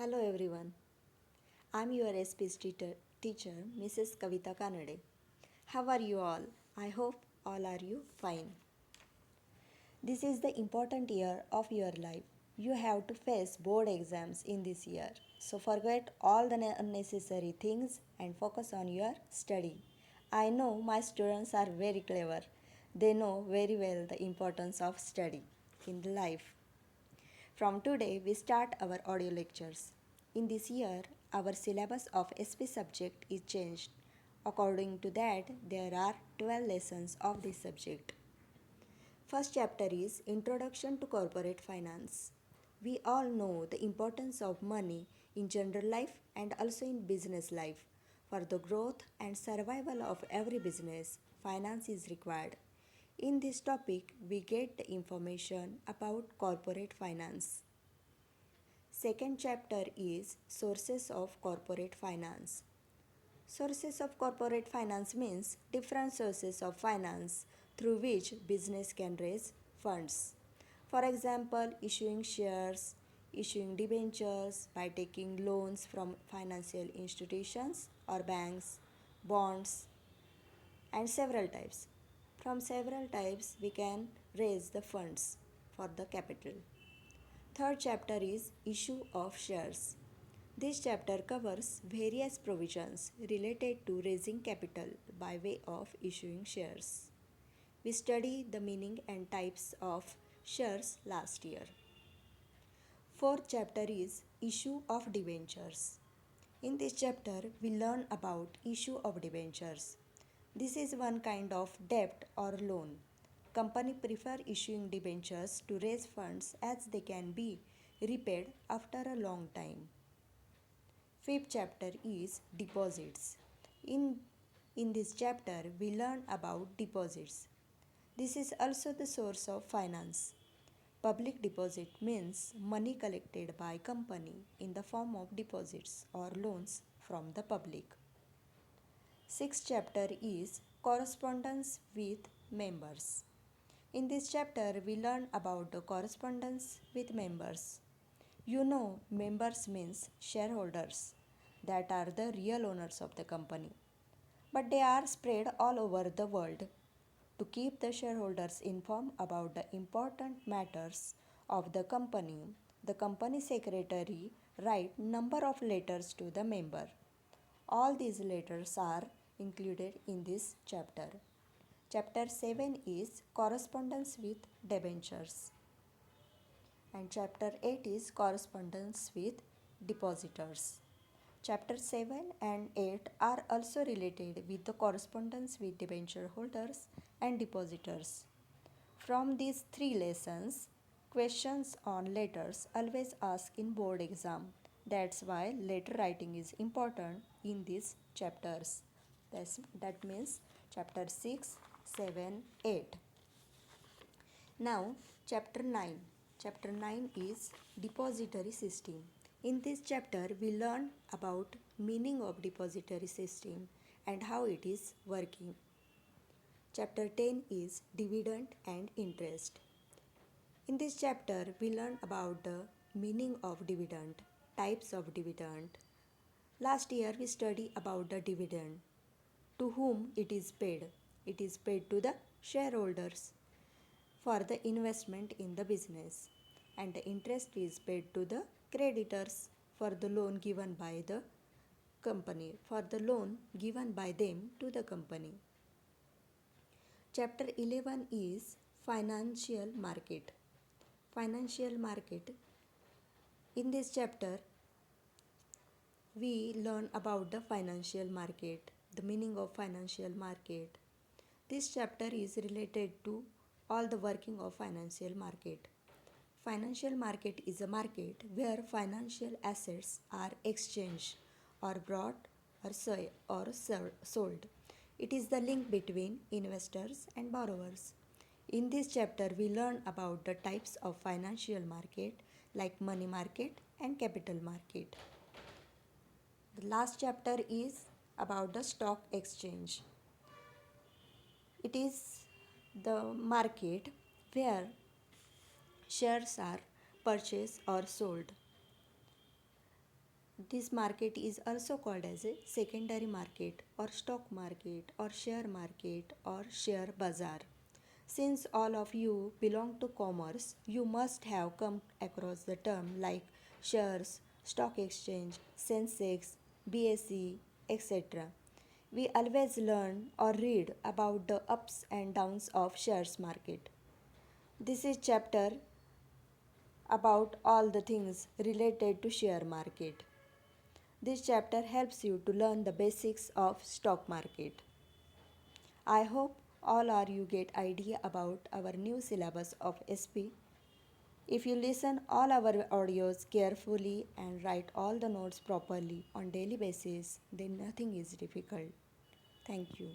Hello everyone. I'm your SP's teacher, Mrs. Kavita Kanade. How are you all? I hope all are you fine. This is the important year of your life. You have to face board exams in this year. So forget all the unnecessary things and focus on your study. I know my students are very clever. They know very well the importance of study in life. From today, we start our audio lectures. In this year, our syllabus of SP subject is changed. According to that, there are 12 lessons of this subject. First chapter is Introduction to Corporate Finance. We all know the importance of money in general life and also in business life. For the growth and survival of every business, finance is required. In this topic, we get the information about corporate finance. Second chapter is Sources of Corporate Finance. Sources of corporate finance means different sources of finance through which business can raise funds. For example, issuing shares, issuing debentures by taking loans from financial institutions or banks, bonds, and several types. From several types, we can raise the funds for the capital. Third chapter is Issue of Shares. This chapter covers various provisions related to raising capital by way of issuing shares. We studied the meaning and types of shares last year. Fourth chapter is Issue of Debentures. In this chapter, we learn about issue of debentures. This is one kind of debt or loan. Company prefer issuing debentures to raise funds as they can be repaid after a long time. Fifth chapter is deposits. In, in this chapter, we learn about deposits. This is also the source of finance. Public deposit means money collected by company in the form of deposits or loans from the public. Sixth chapter is correspondence with members. In this chapter, we learn about the correspondence with members. You know, members means shareholders that are the real owners of the company. But they are spread all over the world. To keep the shareholders informed about the important matters of the company secretary write number of letters to the member. All these letters are included in this chapter. Chapter 7 is correspondence with debentures and chapter 8 is correspondence with depositors. Chapter 7 and 8 are also related with the correspondence with debenture holders and depositors. From these three lessons, questions on letters always asked in board exam. That's why letter writing is important in these chapters. That means chapter 6, 7, 8. Now, chapter 9. Chapter 9 is depository system. In this chapter, we learn about meaning of depository system and how it is working. Chapter 10 is dividend and interest. In this chapter, we learn about the meaning of dividend, types of dividend. Last year, we studied about the dividend. To whom it is paid? It is paid to the shareholders for the investment in the business, and the interest is paid to the creditors for the loan given by the company, for the loan given by them to the company. Chapter 11 is financial market. Financial market. In this chapter, we learn about the financial market, the meaning of financial market. This chapter is related to all the working of financial market. Financial market is a market where financial assets are exchanged or bought or sold. It is the link between investors and borrowers. In this chapter, we learn about the types of financial market like money market and capital market. The last chapter is about the stock exchange. It is the market where shares are purchased or sold. This market is also called as a secondary market or stock market or share market or share bazaar. Since all of you belong to commerce, you must have come across the term like shares, stock exchange, Sensex, BSE, etc. We always learn or read about the ups and downs of shares market. This is chapter about all the things related to share market. This chapter helps you to learn the basics of stock market. I hope all are you get idea about our new syllabus of SP. If you listen all our audios carefully and write all the notes properly on daily basis, then nothing is difficult. Thank you.